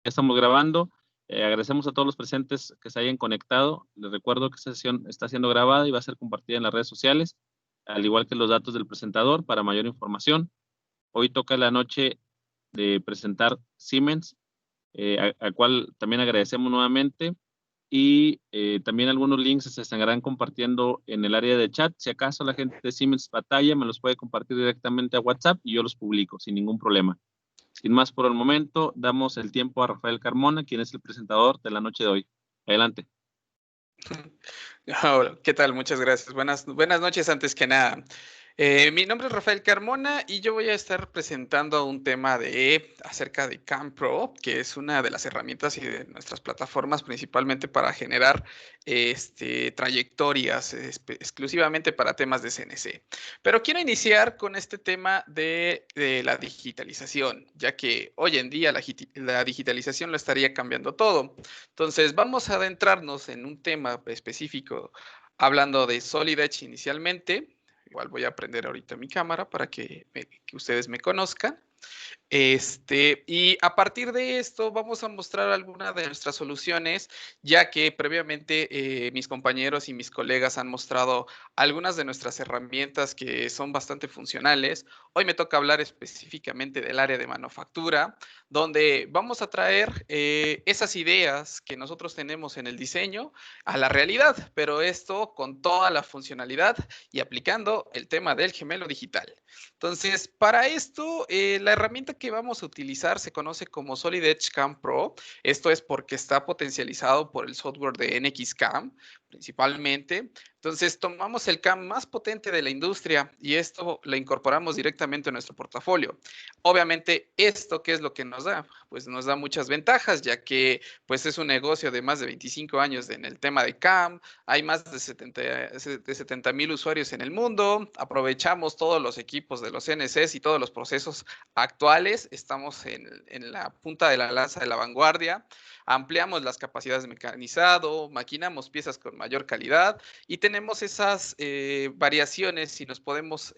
estamos grabando. Agradecemos a todos los presentes que se hayan conectado. Les recuerdo que esta sesión está siendo grabada y va a ser compartida en las redes sociales, al igual que los datos del presentador para mayor información. Hoy toca la noche de presentar Siemens, al cual también agradecemos nuevamente. Y también algunos links se estarán compartiendo en el área de chat. Si acaso la gente de Siemens batalla, me los puede compartir directamente a WhatsApp y yo los publico sin ningún problema. Sin más por el momento, damos el tiempo a Rafael Carmona, quien es el presentador de la noche de hoy. Adelante. Hola, ¿qué tal? Muchas gracias. Buenas noches antes que nada. Mi nombre es Rafael Carmona y yo voy a estar presentando un tema acerca de CamPro, que es una de las herramientas y de nuestras plataformas principalmente para generar trayectorias exclusivamente para temas de CNC. Pero quiero iniciar con este tema de la digitalización, ya que hoy en día la digitalización lo estaría cambiando todo. Entonces, vamos a adentrarnos en un tema específico hablando de Solid Edge inicialmente. Igual voy a prender ahorita mi cámara para que ustedes me conozcan. Y a partir de esto vamos a mostrar algunas de nuestras soluciones, ya que previamente mis compañeros y mis colegas han mostrado algunas de nuestras herramientas que son bastante funcionales. Hoy me toca hablar específicamente del área de manufactura, donde vamos a traer esas ideas que nosotros tenemos en el diseño a la realidad, pero esto con toda la funcionalidad y aplicando el tema del gemelo digital. Entonces, para esto, la herramienta que vamos a utilizar se conoce como Solid Edge Cam Pro. Esto es porque está potencializado por el software de NXCam, principalmente. Entonces, tomamos el CAM más potente de la industria y esto lo incorporamos directamente a nuestro portafolio. Obviamente, ¿esto qué es lo que nos da? Pues nos da muchas ventajas, ya que pues, es un negocio de más de 25 años en el tema de CAM. Hay más de 70,000 usuarios en el mundo. Aprovechamos todos los equipos de los CNCs y todos los procesos actuales. Estamos en la punta de la lanza de la vanguardia. Ampliamos las capacidades de mecanizado, maquinamos piezas con mayor calidad y tenemos esas variaciones y nos podemos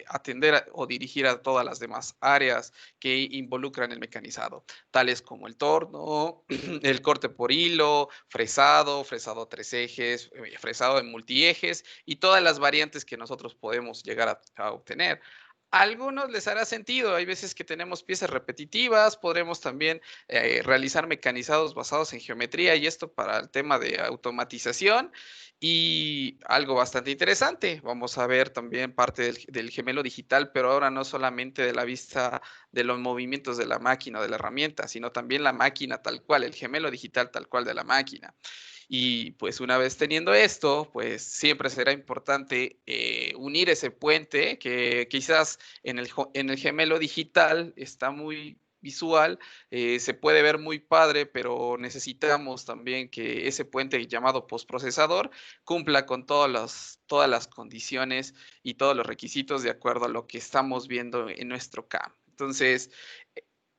atender o dirigir a todas las demás áreas que involucran el mecanizado, tales como el torno, el corte por hilo, fresado 3 ejes, fresado en multiejes y todas las variantes que nosotros podemos llegar a obtener. A algunos les hará sentido, hay veces que tenemos piezas repetitivas, podremos también realizar mecanizados basados en geometría y esto para el tema de automatización. Y algo bastante interesante, vamos a ver también parte del gemelo digital, pero ahora no solamente de la vista de los movimientos de la máquina o de la herramienta, sino también la máquina tal cual, el gemelo digital tal cual de la máquina. Y pues una vez teniendo esto, pues siempre será importante unir ese puente que quizás en el gemelo digital está muy visual, se puede ver muy padre, pero necesitamos también que ese puente llamado postprocesador cumpla con todas las condiciones y todos los requisitos de acuerdo a lo que estamos viendo en nuestro CAM. Entonces,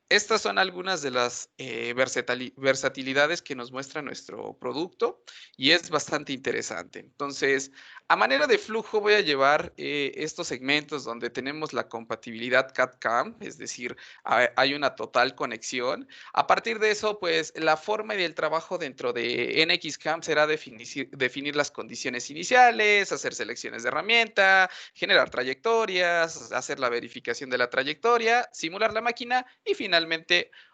estas son algunas de las versatilidades que nos muestra nuestro producto y es bastante interesante. Entonces, a manera de flujo voy a llevar estos segmentos donde tenemos la compatibilidad CAD-CAM, es decir, hay una total conexión. A partir de eso, pues la forma y el trabajo dentro de NXCAM será definir las condiciones iniciales, hacer selecciones de herramienta, generar trayectorias, hacer la verificación de la trayectoria, simular la máquina y finalmente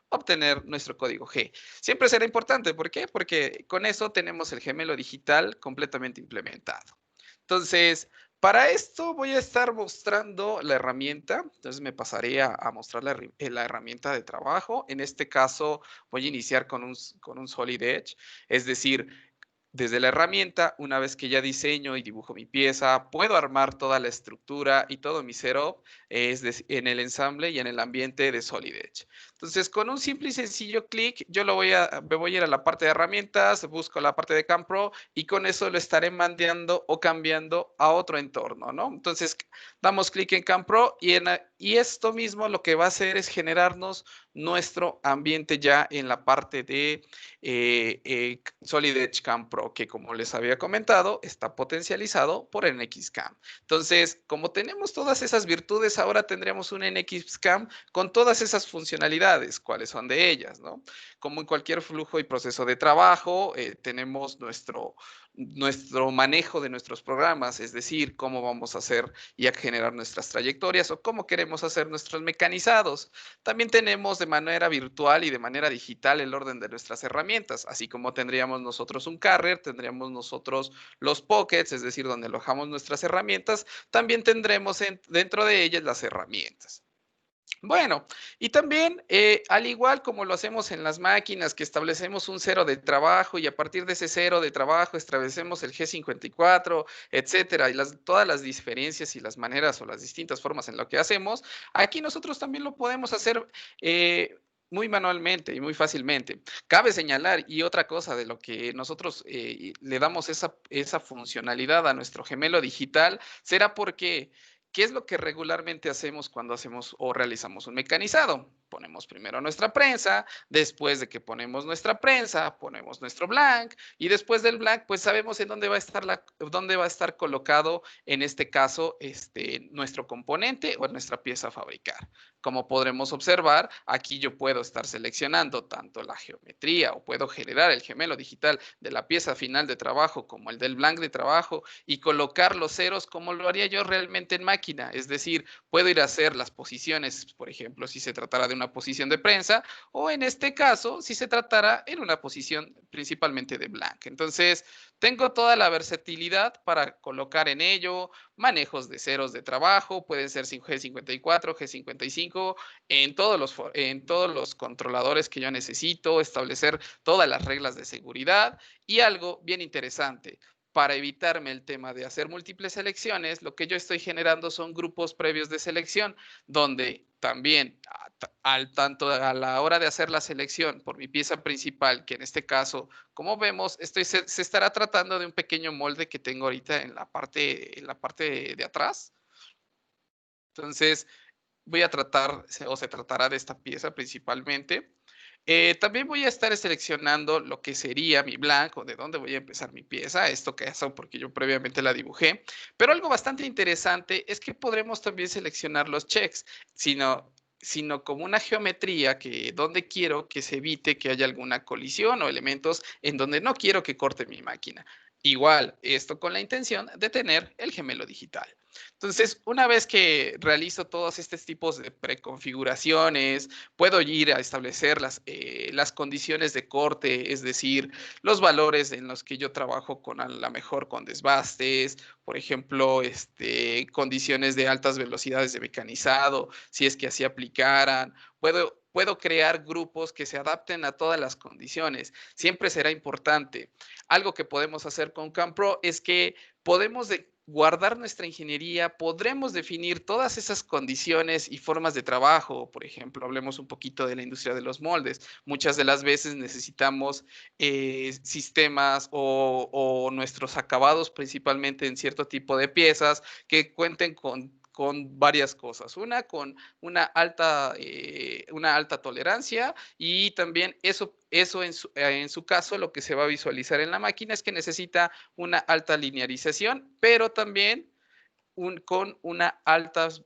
obtener nuestro código G. Siempre será importante, ¿por qué? Porque con eso tenemos el gemelo digital completamente implementado. Entonces, para esto voy a estar mostrando la herramienta, entonces me pasaré a mostrar la herramienta de trabajo. En este caso voy a iniciar con un Solid Edge, es decir, desde la herramienta, una vez que ya diseño y dibujo mi pieza, puedo armar toda la estructura y todo mi setup en el ensamble y en el ambiente de Solid Edge. Entonces, con un simple y sencillo clic, yo me voy a ir a la parte de herramientas, busco la parte de CamPro y con eso lo estaré mandando o cambiando a otro entorno, ¿no? Entonces, damos clic en CamPro y esto mismo lo que va a hacer es generarnos nuestro ambiente ya en la parte de Solid Edge CamPro. pero que, como les había comentado, está potencializado por NXCam. Entonces, como tenemos todas esas virtudes, ahora tendríamos un NXCam con todas esas funcionalidades. ¿Cuáles son de ellas, no? Como en cualquier flujo y proceso de trabajo, tenemos nuestro manejo de nuestros programas, es decir, cómo vamos a hacer y a generar nuestras trayectorias o cómo queremos hacer nuestros mecanizados. También tenemos de manera virtual y de manera digital el orden de nuestras herramientas, así como tendríamos nosotros un carrier, tendríamos nosotros los pockets, es decir, donde alojamos nuestras herramientas, también tendremos dentro de ellas las herramientas. Bueno, y también, al igual como lo hacemos en las máquinas, que establecemos un cero de trabajo y a partir de ese cero de trabajo establecemos el G54, etcétera, y todas las diferencias y las maneras o las distintas formas en lo que hacemos, aquí nosotros también lo podemos hacer muy manualmente y muy fácilmente. Cabe señalar, y otra cosa de lo que nosotros le damos esa funcionalidad a nuestro gemelo digital, será porque ¿qué es lo que regularmente hacemos cuando hacemos o realizamos un mecanizado? Ponemos primero nuestra prensa, después de que ponemos nuestra prensa, ponemos nuestro blank y después del blank, pues sabemos en dónde va a estar colocado, en este caso, nuestro componente o nuestra pieza a fabricar. Como podremos observar, aquí yo puedo estar seleccionando tanto la geometría o puedo generar el gemelo digital de la pieza final de trabajo como el del blank de trabajo y colocar los ceros como lo haría yo realmente en máquina. Es decir, puedo ir a hacer las posiciones, por ejemplo, si se tratara de una posición de prensa o en este caso, si se tratara en una posición principalmente de blank. Entonces, tengo toda la versatilidad para colocar en ello manejos de ceros de trabajo, pueden ser G54, G55, en todos los controladores que yo necesito, establecer todas las reglas de seguridad y algo bien interesante. Para evitarme el tema de hacer múltiples selecciones, lo que yo estoy generando son grupos previos de selección, donde también tanto a la hora de hacer la selección por mi pieza principal, que en este caso, como vemos, se estará tratando de un pequeño molde que tengo ahorita en la parte de atrás. Entonces, voy a tratar, o se tratará de esta pieza principalmente. También voy a estar seleccionando lo que sería mi blanco, de dónde voy a empezar mi pieza, esto que hago porque yo previamente la dibujé, pero algo bastante interesante es que podremos también seleccionar los checks, sino como una geometría que donde quiero que se evite que haya alguna colisión o elementos en donde no quiero que corte mi máquina. Igual, esto con la intención de tener el gemelo digital. Entonces, una vez que realizo todos estos tipos de preconfiguraciones, puedo ir a establecer las condiciones de corte, es decir, los valores en los que yo trabajo con a la mejor con desbastes, por ejemplo, condiciones de altas velocidades de mecanizado, si es que así aplicaran. Puedo crear grupos que se adapten a todas las condiciones. Siempre será importante. Algo que podemos hacer con CAMPRO es que podemos guardar nuestra ingeniería, podremos definir todas esas condiciones y formas de trabajo. Por ejemplo, hablemos un poquito de la industria de los moldes. Muchas de las veces necesitamos sistemas o nuestros acabados, principalmente en cierto tipo de piezas, que cuenten con varias cosas. Una, con una alta tolerancia y también eso en su caso lo que se va a visualizar en la máquina es que necesita una alta linearización, pero también con altas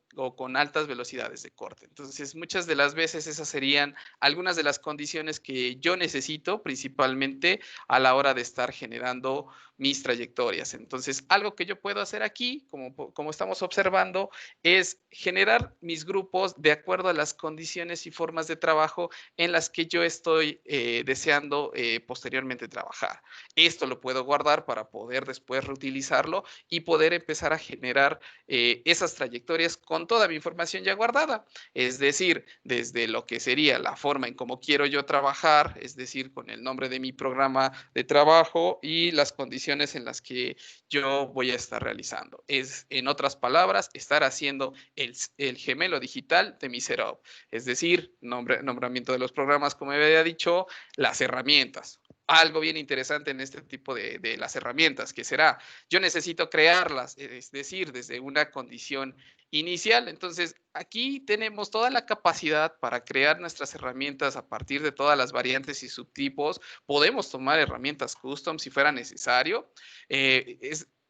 velocidades de corte. Entonces, muchas de las veces esas serían algunas de las condiciones que yo necesito, principalmente a la hora de estar generando mis trayectorias. Entonces, algo que yo puedo hacer aquí, como estamos observando, es generar mis grupos de acuerdo a las condiciones y formas de trabajo en las que yo estoy deseando posteriormente trabajar. Esto lo puedo guardar para poder después reutilizarlo y poder empezar a generar esas trayectorias con toda mi información ya guardada. Es decir, desde lo que sería la forma en cómo quiero yo trabajar, es decir, con el nombre de mi programa de trabajo y las condiciones en las que yo voy a estar realizando. Es, en otras palabras, estar haciendo el gemelo digital de mi setup. Es decir, nombramiento de los programas, como me había dicho, las herramientas. algo bien interesante en este tipo de las herramientas, que será, yo necesito crearlas, es decir, desde una condición inicial. Entonces, aquí tenemos toda la capacidad para crear nuestras herramientas a partir de todas las variantes y subtipos. Podemos tomar herramientas custom si fuera necesario.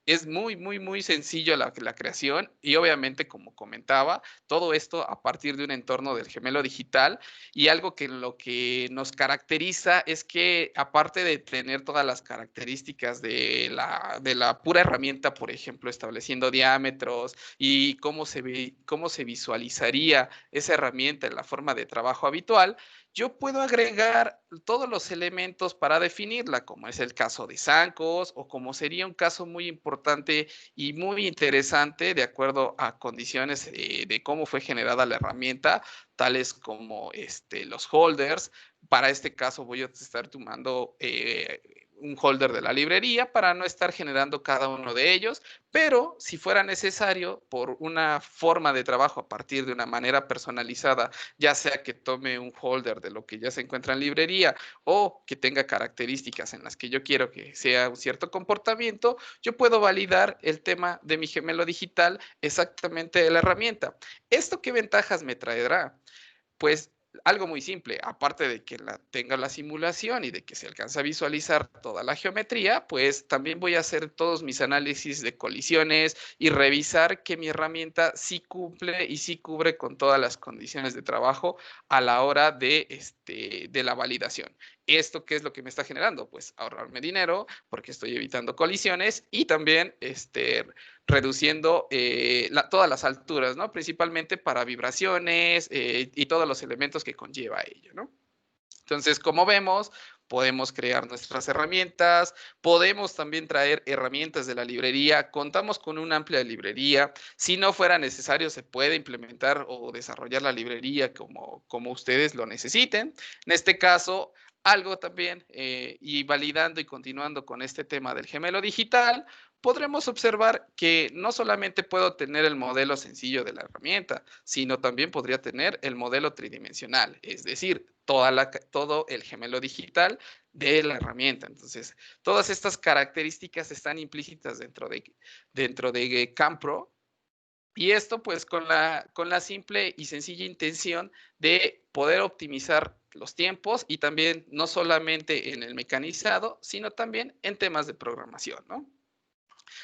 Es muy, muy, muy sencillo la creación y obviamente, como comentaba, todo esto a partir de un entorno del gemelo digital. Y algo que lo que nos caracteriza es que, aparte de tener todas las características de la pura herramienta, por ejemplo, estableciendo diámetros y cómo se visualizaría esa herramienta en la forma de trabajo habitual, yo puedo agregar todos los elementos para definirla, como es el caso de zancos o como sería un caso muy importante y muy interesante de acuerdo a condiciones de cómo fue generada la herramienta, tales como los holders. Para este caso voy a estar tomando un holder de la librería para no estar generando cada uno de ellos, pero si fuera necesario, por una forma de trabajo a partir de una manera personalizada, ya sea que tome un holder de lo que ya se encuentra en librería o que tenga características en las que yo quiero que sea un cierto comportamiento, yo puedo validar el tema de mi gemelo digital exactamente de la herramienta. ¿Esto qué ventajas me traerá? Pues algo muy simple, aparte de que tenga la simulación y de que se alcanza a visualizar toda la geometría, pues también voy a hacer todos mis análisis de colisiones y revisar que mi herramienta sí cumple y sí cubre con todas las condiciones de trabajo a la hora de la validación. ¿Esto qué es lo que me está generando? Pues ahorrarme dinero porque estoy evitando colisiones y también reduciendo todas las alturas, ¿no? Principalmente para vibraciones y todos los elementos que conlleva ello, ¿no? Entonces, como vemos, podemos crear nuestras herramientas, podemos también traer herramientas de la librería, contamos con una amplia librería. Si no fuera necesario, se puede implementar o desarrollar la librería como ustedes lo necesiten. En este caso, algo también, y validando y continuando con este tema del gemelo digital, podremos observar que no solamente puedo tener el modelo sencillo de la herramienta, sino también podría tener el modelo tridimensional, es decir, todo el gemelo digital de la herramienta. Entonces, todas estas características están implícitas dentro de Campro, y esto pues con la simple y sencilla intención de poder optimizar los tiempos y también no solamente en el mecanizado, sino también en temas de programación, ¿no?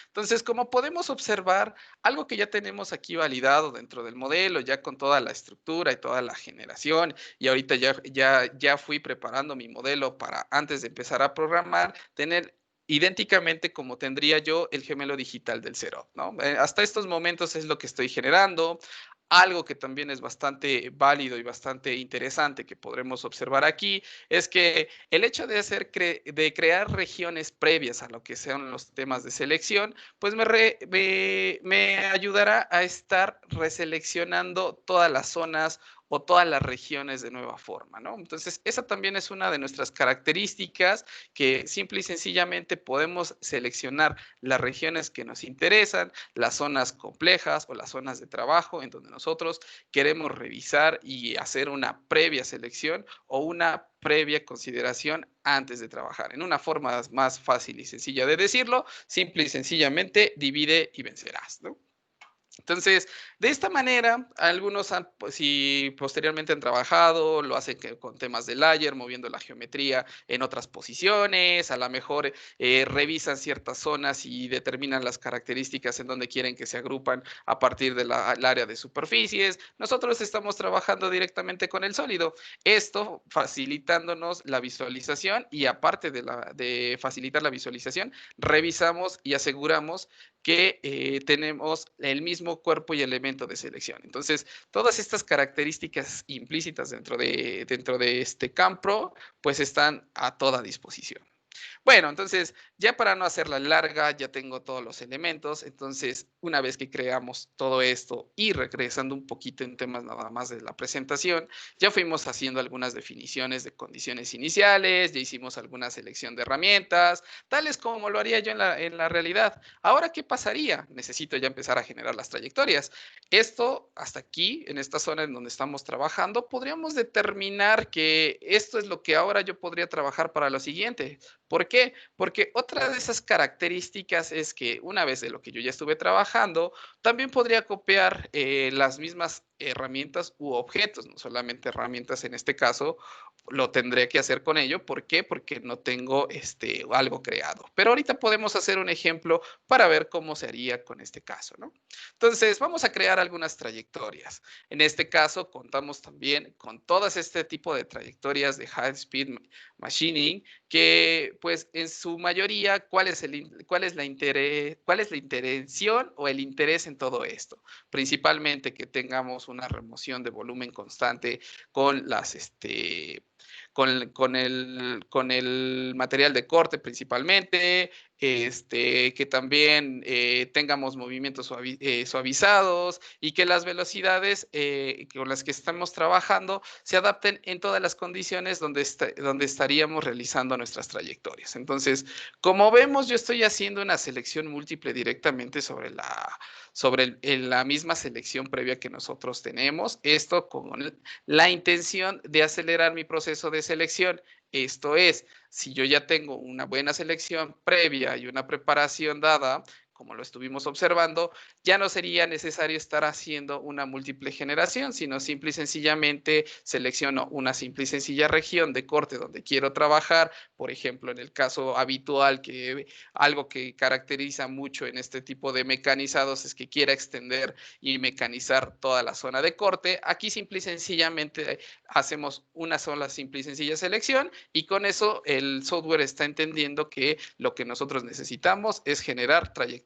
Entonces, como podemos observar, algo que ya tenemos aquí validado dentro del modelo, ya con toda la estructura y toda la generación, y ahorita ya fui preparando mi modelo para antes de empezar a programar, tener idénticamente como tendría yo el gemelo digital del Setup, ¿no? Hasta estos momentos es lo que estoy generando. Algo que también es bastante válido y bastante interesante que podremos observar aquí es que el hecho de crear regiones previas a lo que sean los temas de selección, pues me ayudará a estar reseleccionando todas las zonas o todas las regiones de nueva forma, ¿no? Entonces, esa también es una de nuestras características, que simple y sencillamente podemos seleccionar las regiones que nos interesan, las zonas complejas o las zonas de trabajo en donde nosotros queremos revisar y hacer una previa selección o una previa consideración antes de trabajar. En una forma más fácil y sencilla de decirlo, simple y sencillamente divide y vencerás, ¿no? Entonces, de esta manera, algunos pues, si posteriormente han trabajado, lo hacen con temas de layer, moviendo la geometría en otras posiciones, a lo mejor revisan ciertas zonas y determinan las características en donde quieren que se agrupan a partir del área de superficies. Nosotros estamos trabajando directamente con el sólido, esto facilitándonos la visualización, y aparte de facilitar la visualización, revisamos y aseguramos que tenemos el mismo cuerpo y elemento de selección. Entonces, todas estas características implícitas dentro de este Campro, pues están a toda disposición. Bueno, entonces, ya para no hacerla larga, ya tengo todos los elementos. Entonces, una vez que creamos todo esto y regresando un poquito en temas nada más de la presentación, ya fuimos haciendo algunas definiciones de condiciones iniciales, ya hicimos alguna selección de herramientas, tales como lo haría yo en la realidad. Ahora, ¿qué pasaría? Necesito ya empezar a generar las trayectorias. Esto, hasta aquí, en esta zona en donde estamos trabajando, podríamos determinar que esto es lo que ahora yo podría trabajar para lo siguiente. ¿Por qué? Porque otra de esas características es que una vez de lo que yo ya estuve trabajando, también podría copiar las mismas herramientas u objetos, no solamente herramientas en este caso, lo tendré que hacer con ello. ¿Por qué? Porque no tengo algo creado. Pero ahorita podemos hacer un ejemplo para ver cómo se haría con este caso, ¿no? Entonces, vamos a crear algunas trayectorias. En este caso, contamos también con todas este tipo de trayectorias de High Speed Machining, que pues en su mayoría, ¿cuál es la intención o el interés en todo esto? Principalmente que tengamos una remoción de volumen constante con con el material de corte principalmente, que también tengamos movimientos suavizados y que las velocidades con las que estamos trabajando se adapten en todas las condiciones donde estaríamos realizando nuestras trayectorias. Entonces, como vemos, yo estoy haciendo una selección múltiple directamente sobre la misma selección previa que nosotros tenemos. Esto con la intención de acelerar mi proceso de selección. Esto es, si yo ya tengo una buena selección previa y una preparación dada, como lo estuvimos observando, ya no sería necesario estar haciendo una múltiple generación, sino simple y sencillamente selecciono una simple y sencilla región de corte donde quiero trabajar. Por ejemplo, en el caso habitual, que algo que caracteriza mucho en este tipo de mecanizados es que quiera extender y mecanizar toda la zona de corte. Aquí simple y sencillamente hacemos una sola simple y sencilla selección y con eso el software está entendiendo que lo que nosotros necesitamos es generar trayectorias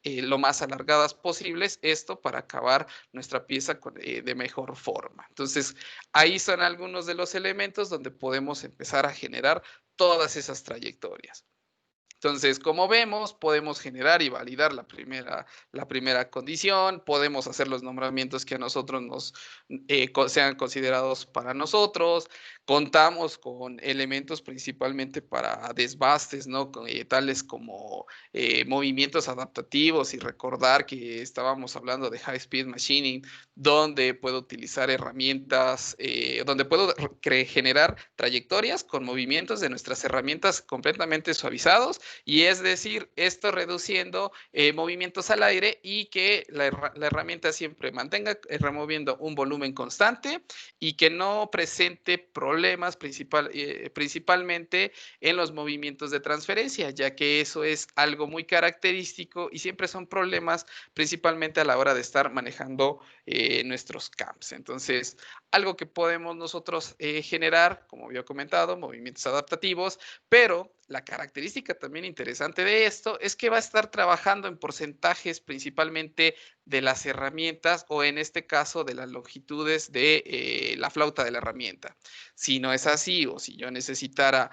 lo más alargadas posibles, esto para acabar nuestra pieza de mejor forma. Entonces, ahí son algunos de los elementos donde podemos empezar a generar todas esas trayectorias. Entonces, como vemos, podemos generar y validar la primera condición, podemos hacer los nombramientos que a nosotros sean considerados para nosotros, contamos con elementos principalmente para desbastes, ¿no? Tales como movimientos adaptativos y recordar que estábamos hablando de High Speed Machining, donde puedo utilizar herramientas, donde puedo generar trayectorias con movimientos de nuestras herramientas completamente suavizados y es decir, esto reduciendo movimientos al aire y que la herramienta siempre mantenga removiendo un volumen constante y que no presente problemas principalmente en los movimientos de transferencia, ya que eso es algo muy característico y siempre son problemas principalmente a la hora de estar manejando nuestros camps. Entonces, algo que podemos nosotros generar, como había comentado, movimientos adaptativos, pero la característica también interesante de esto es que va a estar trabajando en porcentajes principalmente de las herramientas o en este caso de las longitudes de la flauta de la herramienta. Si no es así o si yo necesitara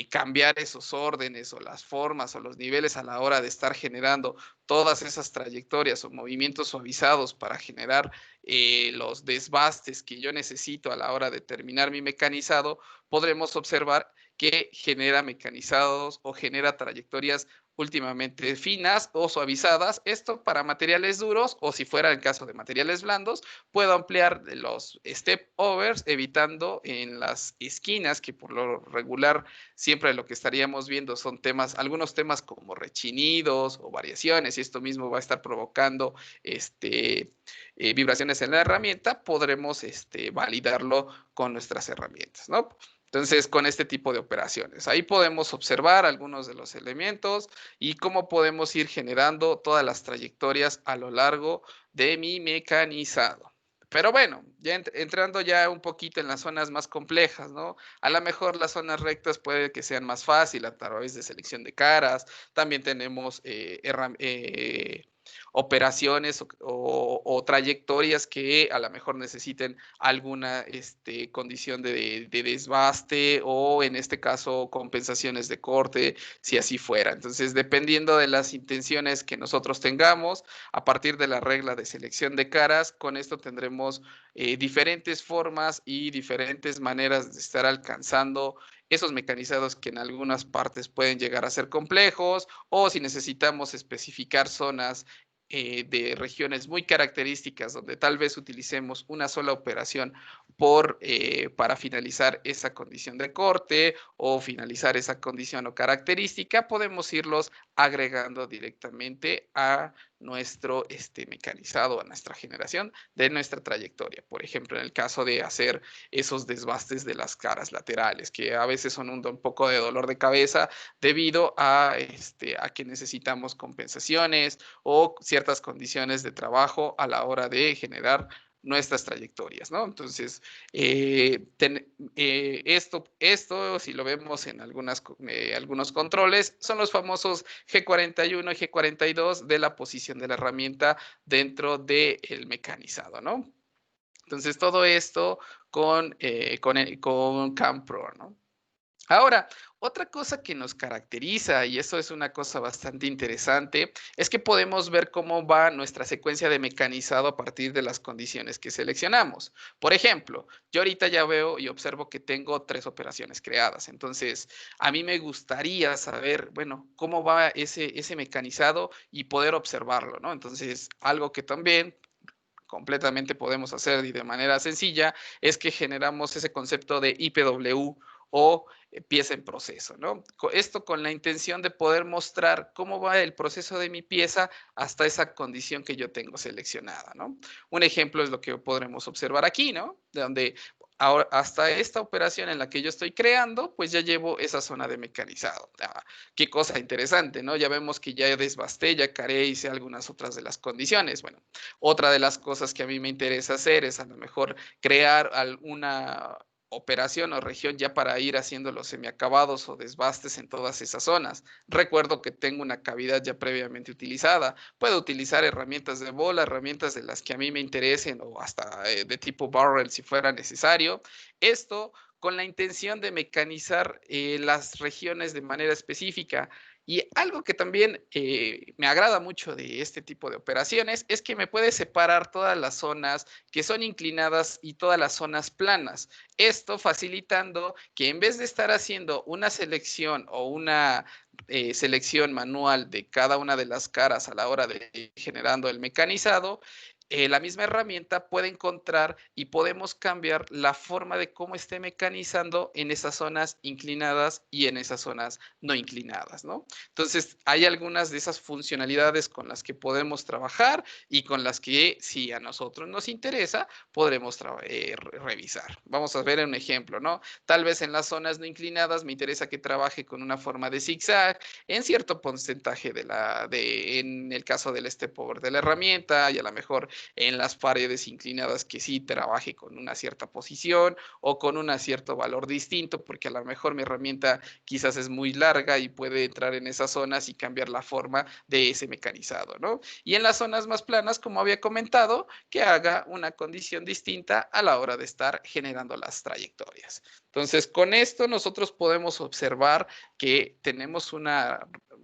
cambiar esos órdenes o las formas o los niveles a la hora de estar generando todas esas trayectorias o movimientos suavizados para generar los desbastes que yo necesito a la hora de terminar mi mecanizado, podremos observar que genera mecanizados o genera trayectorias últimamente finas o suavizadas. Esto para materiales duros o si fuera el caso de materiales blandos, puedo ampliar los step overs evitando en las esquinas que por lo regular siempre lo que estaríamos viendo son algunos temas como rechinidos o variaciones y esto mismo va a estar provocando vibraciones en la herramienta, podremos validarlo con nuestras herramientas, ¿no? Entonces, con este tipo de operaciones, ahí podemos observar algunos de los elementos y cómo podemos ir generando todas las trayectorias a lo largo de mi mecanizado. Pero bueno, ya entrando ya un poquito en las zonas más complejas, ¿no? A lo mejor las zonas rectas puede que sean más fáciles a través de selección de caras. También tenemos operaciones o trayectorias que a lo mejor necesiten alguna condición de desbaste o en este caso compensaciones de corte, si así fuera. Entonces, dependiendo de las intenciones que nosotros tengamos, a partir de la regla de selección de caras, con esto tendremos diferentes formas y diferentes maneras de estar alcanzando esos mecanizados que en algunas partes pueden llegar a ser complejos, o si necesitamos especificar zonas de regiones muy características donde tal vez utilicemos una sola operación para finalizar esa condición de corte o finalizar esa condición o característica, podemos irlos agregando directamente a nuestro mecanizado, a nuestra generación de nuestra trayectoria. Por ejemplo, en el caso de hacer esos desbastes de las caras laterales, que a veces son un poco de dolor de cabeza debido a que necesitamos compensaciones o ciertas condiciones de trabajo a la hora de generar nuestras trayectorias, ¿no? Entonces, esto, si lo vemos en algunos controles, son los famosos G41 y G42 de la posición de la herramienta dentro del mecanizado, ¿no? Entonces, todo esto con CAMPRO, ¿no? Ahora, otra cosa que nos caracteriza, y eso es una cosa bastante interesante, es que podemos ver cómo va nuestra secuencia de mecanizado a partir de las condiciones que seleccionamos. Por ejemplo, yo ahorita ya veo y observo que tengo 3 operaciones creadas. Entonces, a mí me gustaría saber, bueno, cómo va ese mecanizado y poder observarlo, ¿no? Entonces, algo que también completamente podemos hacer y de manera sencilla es que generamos ese concepto de IPW o pieza en proceso, ¿no? Esto con la intención de poder mostrar cómo va el proceso de mi pieza hasta esa condición que yo tengo seleccionada, ¿no? Un ejemplo es lo que podremos observar aquí, ¿no? De donde ahora, hasta esta operación en la que yo estoy creando, pues ya llevo esa zona de mecanizado. Qué cosa interesante, ¿no? Ya vemos que ya desbasté, ya caré, hice algunas otras de las condiciones. Bueno, otra de las cosas que a mí me interesa hacer es a lo mejor crear alguna operación o región ya para ir haciendo los semiacabados o desbastes en todas esas zonas. Recuerdo que tengo una cavidad ya previamente utilizada. Puedo utilizar herramientas de bola, herramientas de las que a mí me interesen o hasta de tipo barrel si fuera necesario. Esto con la intención de mecanizar las regiones de manera específica. Y algo que también me agrada mucho de este tipo de operaciones es que me puede separar todas las zonas que son inclinadas y todas las zonas planas. Esto facilitando que en vez de estar haciendo una selección o una selección manual de cada una de las caras a la hora de generando el mecanizado, la misma herramienta puede encontrar y podemos cambiar la forma de cómo esté mecanizando en esas zonas inclinadas y en esas zonas no inclinadas, ¿no? Entonces, hay algunas de esas funcionalidades con las que podemos trabajar y con las que, si a nosotros nos interesa, podremos revisar. Vamos a ver un ejemplo, ¿no? Tal vez en las zonas no inclinadas me interesa que trabaje con una forma de zigzag en cierto porcentaje en el caso del step over de la herramienta y a lo mejor en las paredes inclinadas que sí trabaje con una cierta posición o con un cierto valor distinto, porque a lo mejor mi herramienta quizás es muy larga y puede entrar en esas zonas y cambiar la forma de ese mecanizado, ¿no? Y en las zonas más planas, como había comentado, que haga una condición distinta a la hora de estar generando las trayectorias. Entonces, con esto nosotros podemos observar que tenemos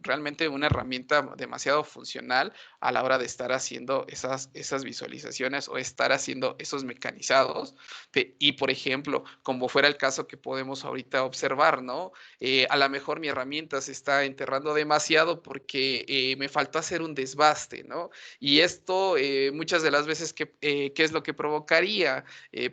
realmente una herramienta demasiado funcional a la hora de estar haciendo esas visualizaciones o estar haciendo esos mecanizados. Y, por ejemplo, como fuera el caso que podemos ahorita observar, ¿no? A lo mejor mi herramienta se está enterrando demasiado porque me faltó hacer un desbaste, ¿no? Y esto muchas de las veces, ¿qué es lo que provocaría?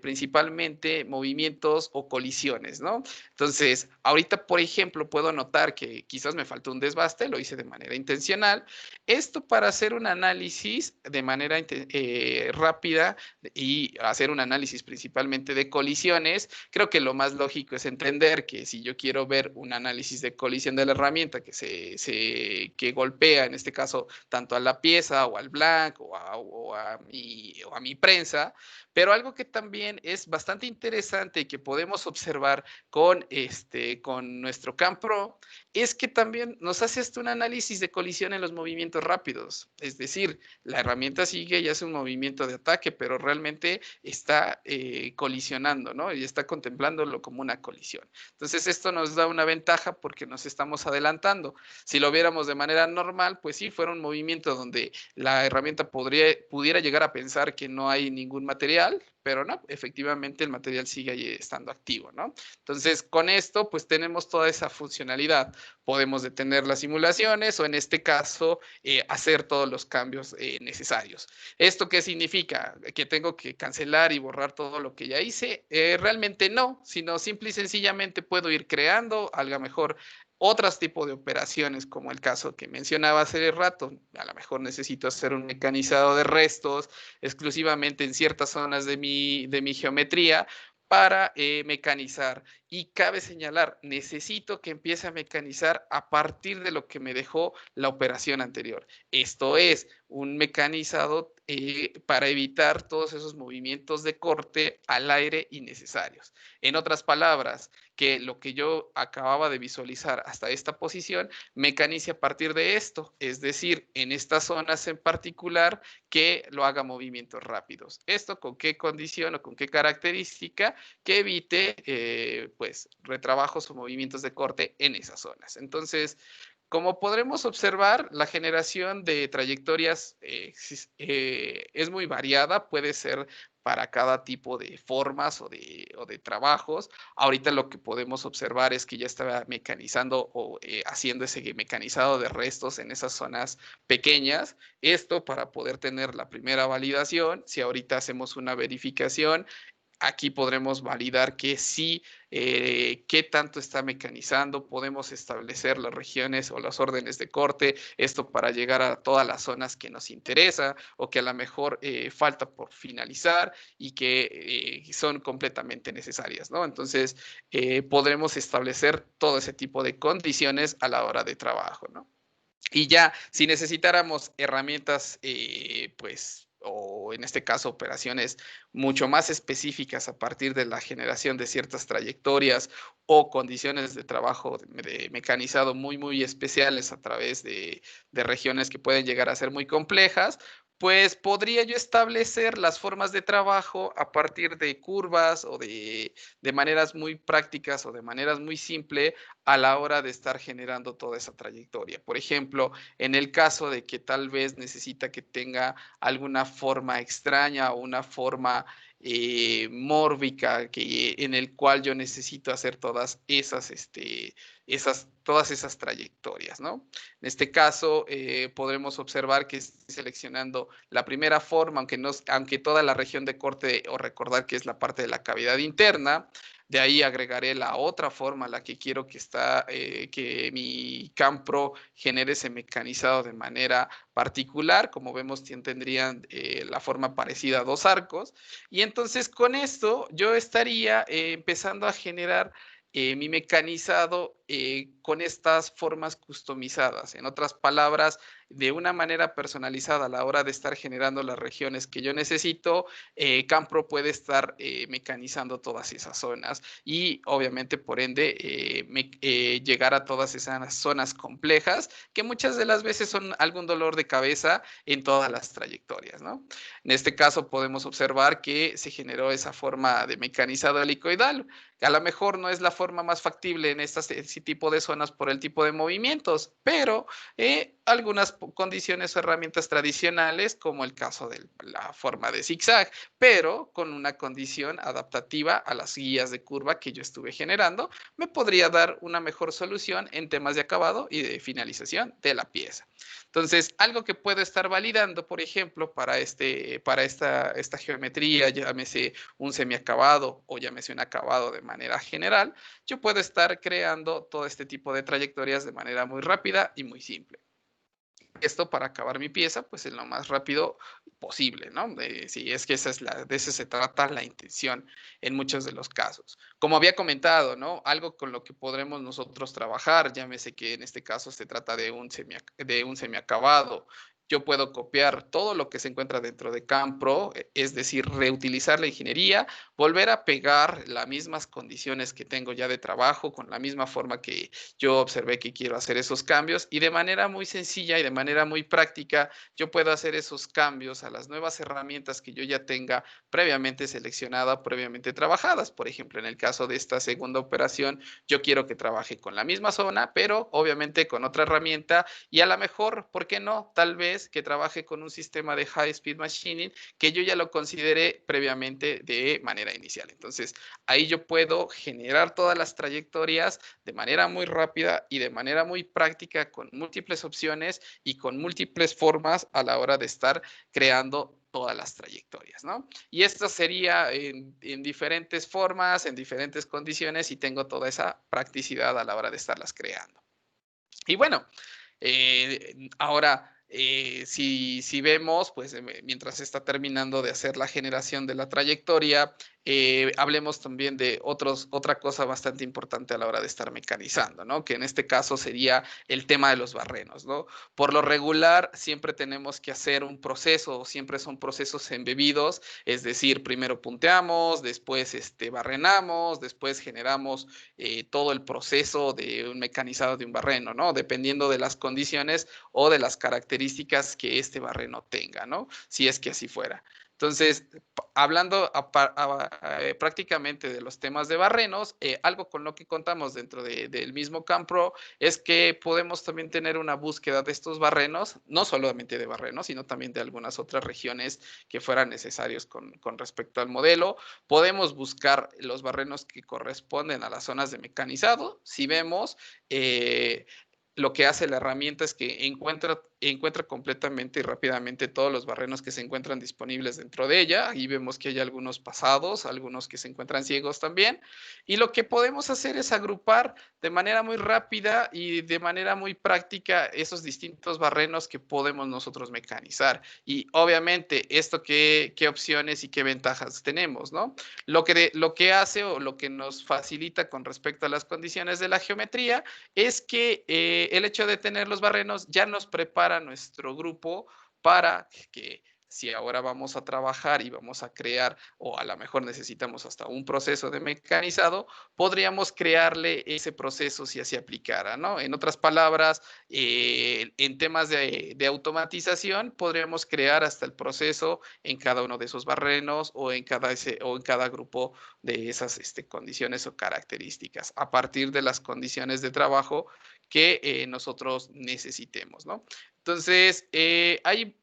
Principalmente movimientos o colisiones, ¿no? Entonces, ahorita, por ejemplo, puedo notar que quizás me faltó un desbaste, lo hice de manera intencional. Esto para hacer un análisis de manera rápida y hacer un análisis principalmente de colisiones, creo que lo más lógico es entender que si yo quiero ver un análisis de colisión de la herramienta que golpea, en este caso, tanto a la pieza o al blank o a mi prensa, pero algo que también es bastante interesante y que podemos observar con nuestro CAMPRO es que también nos hace puesto un análisis de colisión en los movimientos rápidos. Es decir, la herramienta sigue y hace un movimiento de ataque, pero realmente está colisionando, ¿no? Y está contemplándolo como una colisión. Entonces, esto nos da una ventaja porque nos estamos adelantando. Si lo viéramos de manera normal, pues sí, fuera un movimiento donde la herramienta pudiera llegar a pensar que no hay ningún material, pero no, efectivamente el material sigue ahí estando activo, ¿no? Entonces, con esto, pues tenemos toda esa funcionalidad. Podemos detener las simulaciones o en este caso, hacer todos los cambios necesarios. ¿Esto qué significa? ¿Que tengo que cancelar y borrar todo lo que ya hice? Realmente no, sino simple y sencillamente puedo ir creando, a lo mejor otros tipos de operaciones, como el caso que mencionaba hace rato. A lo mejor necesito hacer un mecanizado de restos exclusivamente en ciertas zonas de mi geometría para mecanizar. Y cabe señalar, necesito que empiece a mecanizar a partir de lo que me dejó la operación anterior. Esto es un mecanizado para evitar todos esos movimientos de corte al aire innecesarios. En otras palabras, que lo que yo acababa de visualizar hasta esta posición, mecanice a partir de esto, es decir, en estas zonas en particular, que lo haga movimientos rápidos. ¿Esto con qué condición o con qué característica? Que evite pues retrabajos o movimientos de corte en esas zonas. Entonces, como podremos observar, la generación de trayectorias es muy variada, puede ser para cada tipo de formas o de trabajos. Ahorita lo que podemos observar es que ya está mecanizando o haciendo ese mecanizado de restos en esas zonas pequeñas. Esto para poder tener la primera validación. Si ahorita hacemos una verificación, aquí podremos validar que sí, qué tanto está mecanizando, podemos establecer las regiones o las órdenes de corte, esto para llegar a todas las zonas que nos interesa o que a lo mejor falta por finalizar y que son completamente necesarias, ¿no? Entonces, podremos establecer todo ese tipo de condiciones a la hora de trabajo, ¿no? Y ya, si necesitáramos herramientas, pues, o en este caso operaciones mucho más específicas a partir de la generación de ciertas trayectorias o condiciones de trabajo de mecanizado muy especiales a través de regiones que pueden llegar a ser muy complejas, pues podría yo establecer las formas de trabajo a partir de curvas o de maneras muy prácticas o de maneras muy simples a la hora de estar generando toda esa trayectoria. Por ejemplo, en el caso de que tal vez necesita que tenga alguna forma extraña o una forma mórbica en el cual yo necesito hacer todas todas esas trayectorias, ¿no? En este caso, podremos observar que estoy seleccionando la primera forma, aunque toda la región de corte, o recordar que es la parte de la cavidad interna. De ahí agregaré la otra forma, la que quiero que mi CAMPRO genere ese mecanizado de manera particular. Como vemos, tendrían la forma parecida a dos arcos. Y entonces con esto yo estaría empezando a generar mi mecanizado con estas formas customizadas. En otras palabras, de una manera personalizada a la hora de estar generando las regiones que yo necesito, CAMPRO puede estar mecanizando todas esas zonas y obviamente por ende llegar a todas esas zonas complejas que muchas de las veces son algún dolor de cabeza en todas las trayectorias, ¿no? En este caso podemos observar que se generó esa forma de mecanizado helicoidal. A lo mejor no es la forma más factible en este tipo de zonas por el tipo de movimientos, pero algunas condiciones o herramientas tradicionales, como el caso de la forma de zigzag, pero con una condición adaptativa a las guías de curva que yo estuve generando, me podría dar una mejor solución en temas de acabado y de finalización de la pieza. Entonces, algo que puedo estar validando, por ejemplo, para esta geometría, llámese un semiacabado o llámese un acabado de manera general, yo puedo estar creando todo este tipo de trayectorias de manera muy rápida y muy simple. Esto para acabar mi pieza, pues en lo más rápido posible, ¿no? Si es que de eso se trata la intención en muchos de los casos. Como había comentado, ¿no? Algo con lo que podremos nosotros trabajar, llámese que en este caso se trata de un semiacabado yo puedo copiar todo lo que se encuentra dentro de CAMPRO, es decir, reutilizar la ingeniería, volver a pegar las mismas condiciones que tengo ya de trabajo, con la misma forma que yo observé que quiero hacer esos cambios, y de manera muy sencilla y de manera muy práctica, yo puedo hacer esos cambios a las nuevas herramientas que yo ya tenga previamente seleccionadas, previamente trabajadas. Por ejemplo, en el caso de esta segunda operación, yo quiero que trabaje con la misma zona, pero obviamente con otra herramienta, y a lo mejor, ¿por qué no? Tal vez que trabaje con un sistema de High Speed Machining que yo ya lo consideré previamente de manera inicial. Entonces, ahí yo puedo generar todas las trayectorias de manera muy rápida y de manera muy práctica, con múltiples opciones y con múltiples formas a la hora de estar creando todas las trayectorias, ¿no? Y esto sería en diferentes formas, en diferentes condiciones, y tengo toda esa practicidad a la hora de estarlas creando. Y bueno, ahora, si vemos, pues mientras se está terminando de hacer la generación de la trayectoria, hablemos también de otra cosa bastante importante a la hora de estar mecanizando, ¿no? Que en este caso sería el tema de los barrenos, ¿no? Por lo regular, siempre tenemos que hacer un proceso, siempre son procesos embebidos, es decir, primero punteamos, después barrenamos, después generamos todo el proceso de un mecanizado de un barreno, ¿no? Dependiendo de las condiciones o de las características que este barreno tenga, ¿no? Si es que así fuera. Entonces, hablando prácticamente de los temas de barrenos, algo con lo que contamos dentro del mismo CAMPRO es que podemos también tener una búsqueda de estos barrenos, no solamente de barrenos, sino también de algunas otras regiones que fueran necesarios con respecto al modelo. Podemos buscar los barrenos que corresponden a las zonas de mecanizado. Si vemos, lo que hace la herramienta es que encuentra completamente y rápidamente todos los barrenos que se encuentran disponibles dentro de ella. Ahí vemos que hay algunos pasados, algunos que se encuentran ciegos también. Y lo que podemos hacer es agrupar de manera muy rápida y de manera muy práctica esos distintos barrenos que podemos nosotros mecanizar. Y obviamente, esto qué opciones y qué ventajas tenemos, ¿no? Lo que hace o lo que nos facilita con respecto a las condiciones de la geometría es que el hecho de tener los barrenos ya nos prepara nuestro grupo para que si ahora vamos a trabajar y vamos a crear, o a lo mejor necesitamos hasta un proceso de mecanizado, podríamos crearle ese proceso si así aplicara, ¿no? En otras palabras, en temas de automatización, podríamos crear hasta el proceso en cada uno de esos barrenos o en cada grupo de esas condiciones o características, a partir de las condiciones de trabajo que nosotros necesitemos, ¿no? Entonces, hay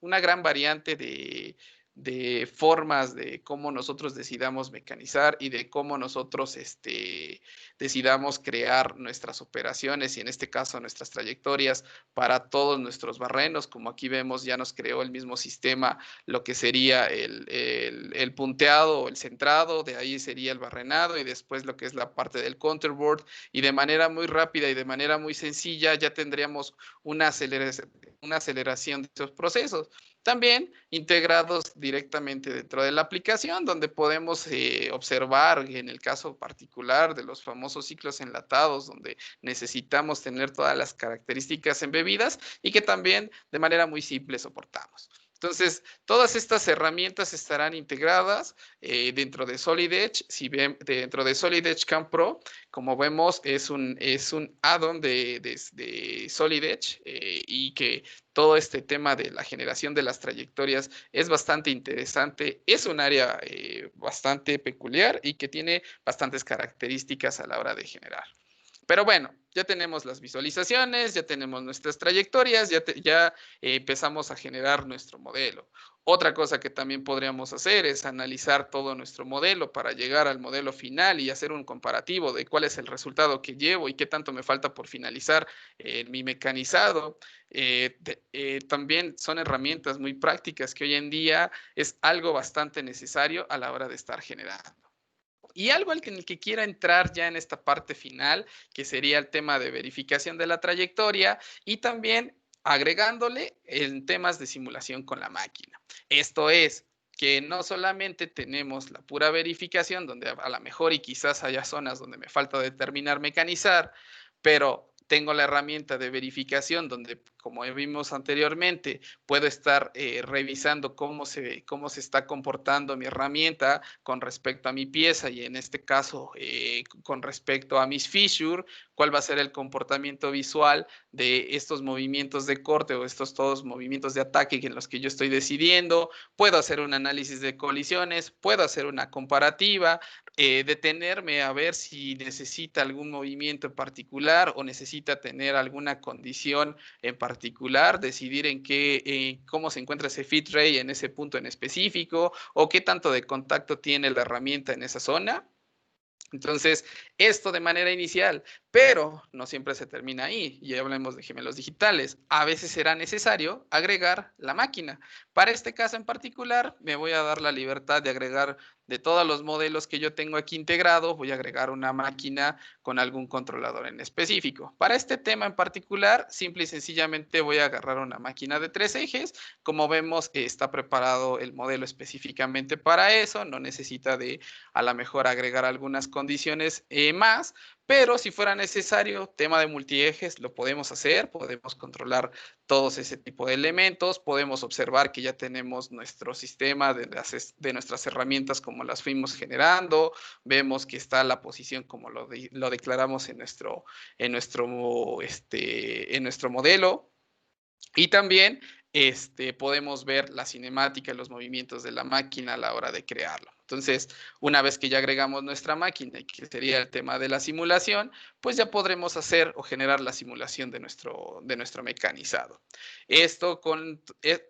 una gran variante de formas de cómo nosotros decidamos mecanizar y de cómo nosotros decidamos crear nuestras operaciones y en este caso nuestras trayectorias para todos nuestros barrenos. Como aquí vemos, ya nos creó el mismo sistema lo que sería el punteado o el centrado, de ahí sería el barrenado y después lo que es la parte del counterboard, y de manera muy rápida y de manera muy sencilla ya tendríamos una aceleración de esos procesos. También integrados directamente dentro de la aplicación, donde podemos observar en el caso particular de los famosos ciclos enlatados, donde necesitamos tener todas las características embebidas y que también de manera muy simple soportamos. Entonces, todas estas herramientas estarán integradas dentro de Solid Edge. Si ven, dentro de Solid Edge CAMPRO, como vemos, es un add-on de Solid Edge y que todo este tema de la generación de las trayectorias es bastante interesante. Es un área bastante peculiar y que tiene bastantes características a la hora de generar. Pero bueno, ya tenemos las visualizaciones, ya tenemos nuestras trayectorias, ya empezamos a generar nuestro modelo. Otra cosa que también podríamos hacer es analizar todo nuestro modelo para llegar al modelo final y hacer un comparativo de cuál es el resultado que llevo y qué tanto me falta por finalizar mi mecanizado. También son herramientas muy prácticas que hoy en día es algo bastante necesario a la hora de estar generando. Y algo en el que quiera entrar ya en esta parte final, que sería el tema de verificación de la trayectoria y también agregándole en temas de simulación con la máquina. Esto es que no solamente tenemos la pura verificación, donde a lo mejor y quizás haya zonas donde me falta determinar mecanizar, pero tengo la herramienta de verificación donde, como vimos anteriormente, puedo estar revisando cómo se está comportando mi herramienta con respecto a mi pieza y en este caso con respecto a mis fissures, cuál va a ser el comportamiento visual de estos movimientos de corte o estos todos movimientos de ataque en los que yo estoy decidiendo. Puedo hacer un análisis de colisiones, puedo hacer una comparativa, detenerme a ver si necesita algún movimiento en particular o necesita tener alguna condición en particular, decidir en qué, cómo se encuentra ese fit ray en ese punto en específico o qué tanto de contacto tiene la herramienta en esa zona. Entonces, esto de manera inicial, pero no siempre se termina ahí. Y hablemos de gemelos digitales. A veces será necesario agregar la máquina. Para este caso en particular, me voy a dar la libertad de agregar de todos los modelos que yo tengo aquí integrados, voy a agregar una máquina con algún controlador en específico. Para este tema en particular, simple y sencillamente voy a agarrar una máquina de 3 ejes. Como vemos, está preparado el modelo específicamente para eso. No necesita de a lo mejor agregar algunas condiciones más, pero si fuera necesario, tema de multiejes, lo podemos hacer, podemos controlar todos ese tipo de elementos, podemos observar que ya tenemos nuestro sistema de nuestras herramientas como las fuimos generando, vemos que está la posición como lo declaramos en nuestro modelo. Y también podemos ver la cinemática y los movimientos de la máquina a la hora de crearlo. Entonces, una vez que ya agregamos nuestra máquina, y que sería el tema de la simulación, pues ya podremos hacer o generar la simulación de nuestro mecanizado.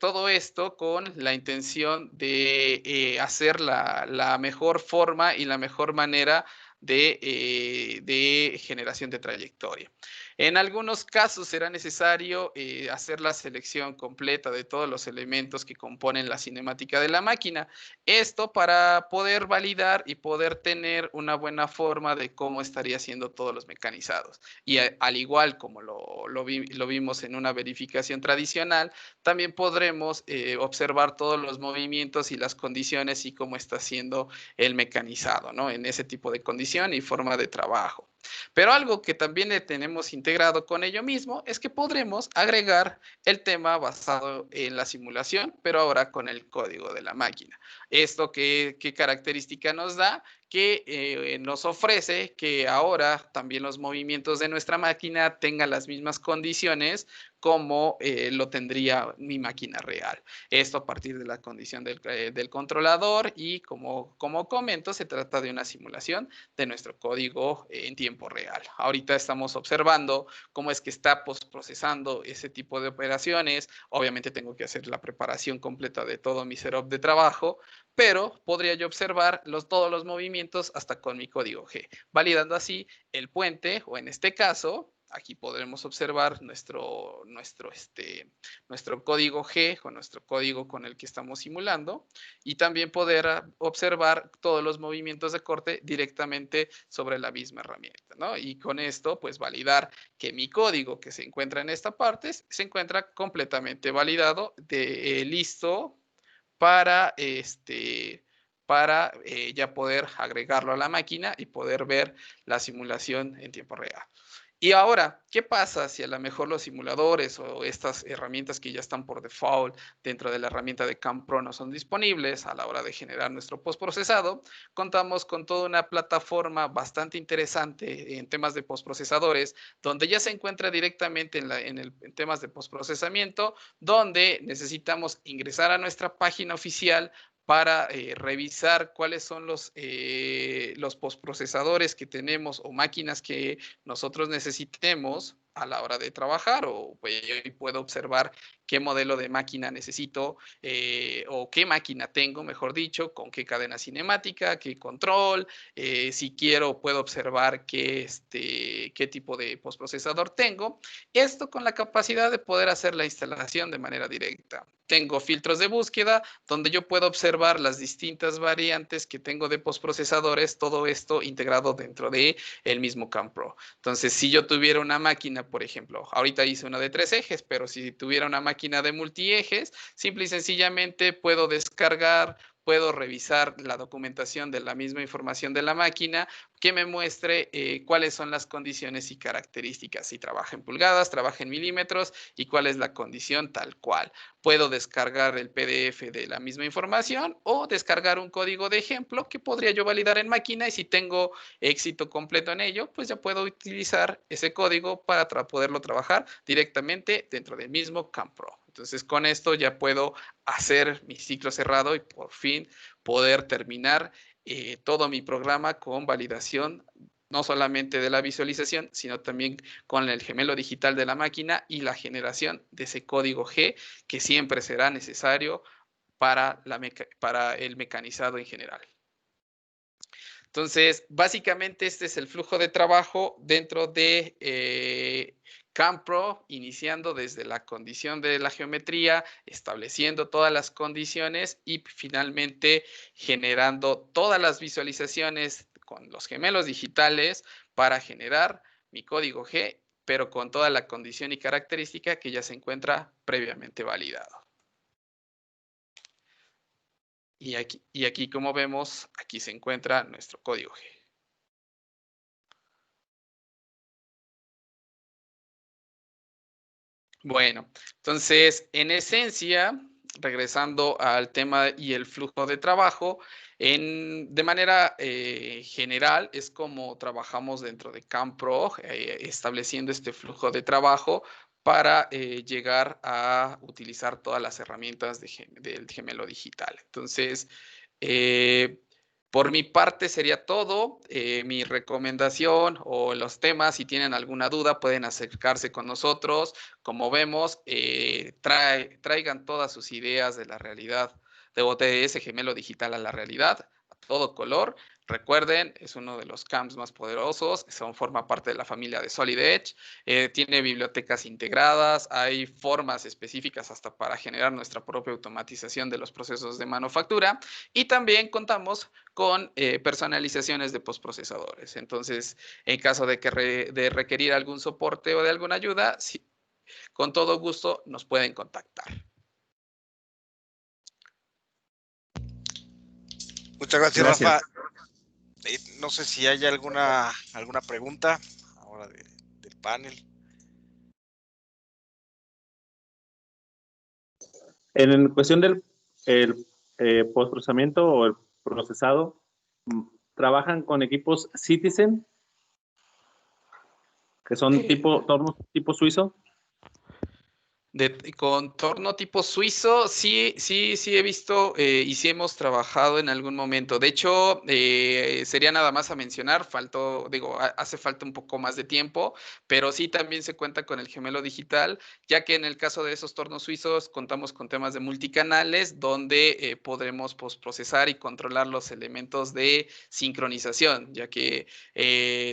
Todo esto con la intención de hacer la mejor forma y la mejor manera de generación de trayectoria. En algunos casos será necesario hacer la selección completa de todos los elementos que componen la cinemática de la máquina. Esto para poder validar y poder tener una buena forma de cómo estaría haciendo todos los mecanizados. Y al igual como lo vimos en una verificación tradicional, también podremos observar todos los movimientos y las condiciones y cómo está haciendo el mecanizado, ¿no? En ese tipo de condición y forma de trabajo. Pero algo que también tenemos integrado con ello mismo es que podremos agregar el tema basado en la simulación, pero ahora con el código de la máquina. ¿Esto qué característica nos da? Que nos ofrece que ahora también los movimientos de nuestra máquina tengan las mismas condiciones como lo tendría mi máquina real. Esto a partir de la condición del controlador y como comento, se trata de una simulación de nuestro código en tiempo real. Ahorita estamos observando cómo es que está postprocesando ese tipo de operaciones. Obviamente tengo que hacer la preparación completa de todo mi setup de trabajo, pero podría yo observar todos los movimientos hasta con mi código G, validando así el puente, o en este caso, aquí podremos observar nuestro código G, con nuestro código con el que estamos simulando, y también poder observar todos los movimientos de corte directamente sobre la misma herramienta, ¿no? Y con esto, pues validar que mi código que se encuentra en esta parte se encuentra completamente validado, listo para ya poder agregarlo a la máquina y poder ver la simulación en tiempo real. Y ahora, ¿qué pasa si a lo mejor los simuladores o estas herramientas que ya están por default dentro de la herramienta de CAMPRO no son disponibles a la hora de generar nuestro postprocesado? Contamos con toda una plataforma bastante interesante en temas de postprocesadores, donde ya se encuentra directamente en temas de postprocesamiento, donde necesitamos ingresar a nuestra página oficial para revisar cuáles son los postprocesadores que tenemos o máquinas que nosotros necesitemos a la hora de trabajar, o pues, yo puedo observar qué modelo de máquina necesito o qué máquina tengo, mejor dicho, con qué cadena cinemática, qué control, si quiero puedo observar qué tipo de postprocesador tengo. Esto con la capacidad de poder hacer la instalación de manera directa. Tengo filtros de búsqueda donde yo puedo observar las distintas variantes que tengo de postprocesadores, todo esto integrado dentro de el mismo CAMPRO. Entonces, si yo tuviera una máquina, por ejemplo, ahorita hice una de 3 ejes, pero si tuviera una máquina de multiejes, simple y sencillamente puedo descargar, puedo revisar la documentación de la misma información de la máquina, que me muestre cuáles son las condiciones y características, si trabaja en pulgadas, trabaja en milímetros y cuál es la condición tal cual. Puedo descargar el PDF de la misma información o descargar un código de ejemplo que podría yo validar en máquina, y si tengo éxito completo en ello, pues ya puedo utilizar ese código para poderlo trabajar directamente dentro del mismo CAMPRO. Entonces, con esto ya puedo hacer mi ciclo cerrado y por fin poder terminar todo mi programa con validación, no solamente de la visualización, sino también con el gemelo digital de la máquina y la generación de ese código G que siempre será necesario para el mecanizado en general. Entonces, básicamente este es el flujo de trabajo dentro de CAMPRO, iniciando desde la condición de la geometría, estableciendo todas las condiciones y finalmente generando todas las visualizaciones con los gemelos digitales para generar mi código G, pero con toda la condición y característica que ya se encuentra previamente validado. Y aquí, como vemos, aquí se encuentra nuestro código G. Bueno, entonces, en esencia, regresando al tema y el flujo de trabajo, de manera general, es como trabajamos dentro de CAMPRO, estableciendo este flujo de trabajo para llegar a utilizar todas las herramientas del gemelo digital. Entonces, por mi parte sería todo. Mi recomendación o los temas, si tienen alguna duda, pueden acercarse con nosotros. Como vemos, traigan todas sus ideas de la realidad, de ese gemelo digital a la realidad, a todo color. Recuerden, es uno de los CAMs más poderosos, forma parte de la familia de Solid Edge, tiene bibliotecas integradas, hay formas específicas hasta para generar nuestra propia automatización de los procesos de manufactura, y también contamos con personalizaciones de postprocesadores. Entonces, en caso de requerir algún soporte o de alguna ayuda, con todo gusto nos pueden contactar. Muchas gracias, Rafa. No sé si hay alguna pregunta ahora del panel. En cuestión del postprocesamiento o el procesado, ¿trabajan con equipos Citizen, que son tornos tipo suizo? De contorno tipo suizo, sí he visto y sí hemos trabajado en algún momento. De hecho, sería nada más a mencionar, hace falta un poco más de tiempo, pero sí también se cuenta con el gemelo digital, ya que en el caso de esos tornos suizos contamos con temas de multicanales, donde podremos procesar y controlar los elementos de sincronización, ya que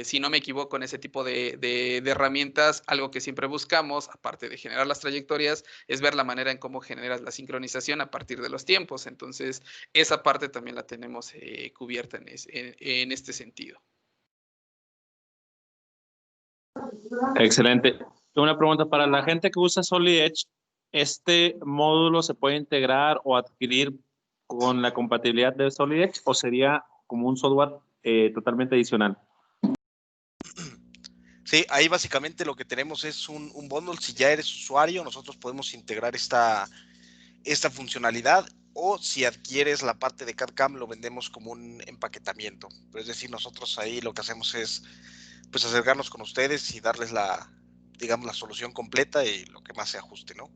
si no me equivoco, en ese tipo de herramientas, algo que siempre buscamos, aparte de generar las trayectorias, es ver la manera en cómo generas la sincronización a partir de los tiempos. Entonces, esa parte también la tenemos cubierta en este sentido. Excelente. Una pregunta para la gente que usa Solid Edge, ¿este módulo se puede integrar o adquirir con la compatibilidad de Solid Edge o sería como un software totalmente adicional? Sí, ahí básicamente lo que tenemos es un bundle. Si ya eres usuario, nosotros podemos integrar esta funcionalidad, o si adquieres la parte de CAD/CAM, lo vendemos como un empaquetamiento. Pero es decir, nosotros ahí lo que hacemos es pues acercarnos con ustedes y darles la solución completa y lo que más se ajuste, ¿no?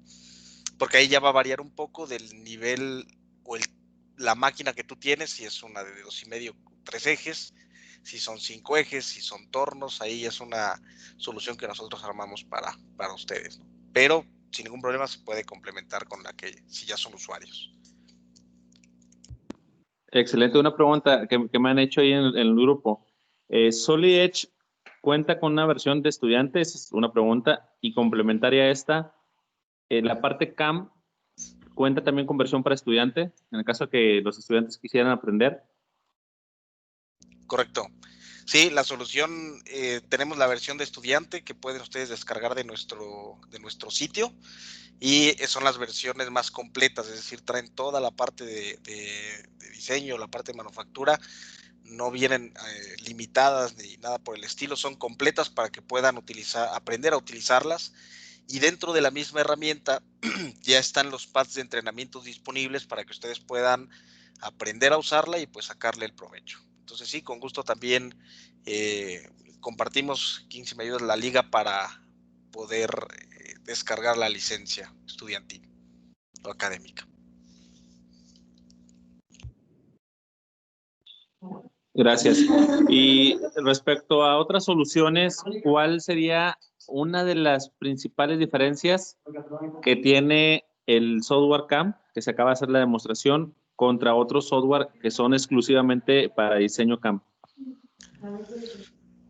Porque ahí ya va a variar un poco del nivel o la máquina que tú tienes, si es una de 2,5, 3 ejes, si son 5 ejes, si son tornos. Ahí es una solución que nosotros armamos para ustedes, ¿no? Pero sin ningún problema se puede complementar con la que si ya son usuarios. Excelente. Una pregunta que me han hecho ahí en el grupo. ¿Solid Edge cuenta con una versión de estudiantes? Es una pregunta. Y complementaria a esta, la parte CAM cuenta también con versión para estudiante, en el caso de que los estudiantes quisieran aprender. Correcto. Sí, la solución, tenemos la versión de estudiante que pueden ustedes descargar de nuestro sitio, y son las versiones más completas, es decir, traen toda la parte de diseño, la parte de manufactura. no vienen limitadas ni nada por el estilo, son completas para que puedan aprender a utilizarlas. Y dentro de la misma herramienta ya están los pads de entrenamiento disponibles para que ustedes puedan aprender a usarla y pues sacarle el provecho. Entonces sí, con gusto también compartimos, King, si me ayudas, la liga para poder descargar la licencia estudiantil o académica. Gracias. Y respecto a otras soluciones, ¿cuál sería una de las principales diferencias que tiene el software CAM, que se acaba de hacer la demostración, contra otros software que son exclusivamente para diseño CAM?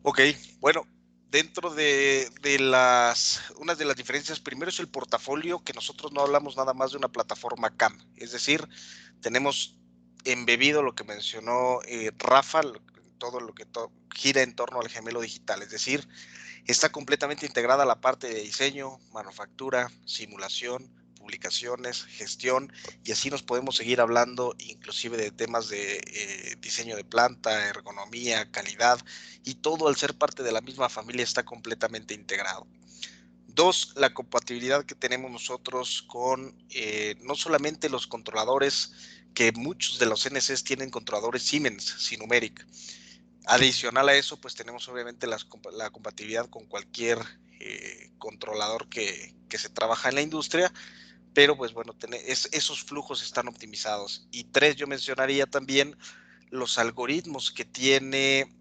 Ok, bueno, dentro unas de las diferencias, primero es el portafolio, que nosotros no hablamos nada más de una plataforma CAM, es decir, tenemos embebido lo que mencionó Rafa, todo lo que gira en torno al gemelo digital, es decir, está completamente integrada la parte de diseño, manufactura, simulación, publicaciones, gestión, y así nos podemos seguir hablando inclusive de temas de diseño de planta, ergonomía, calidad, y todo al ser parte de la misma familia está completamente integrado. Dos, la compatibilidad que tenemos nosotros con no solamente los controladores, que muchos de los CNCs tienen controladores Siemens, Sinumeric. Adicional a eso, pues tenemos obviamente la compatibilidad con cualquier controlador que se trabaja en la industria, pero pues bueno, esos flujos están optimizados. Y tres, yo mencionaría también los algoritmos que tiene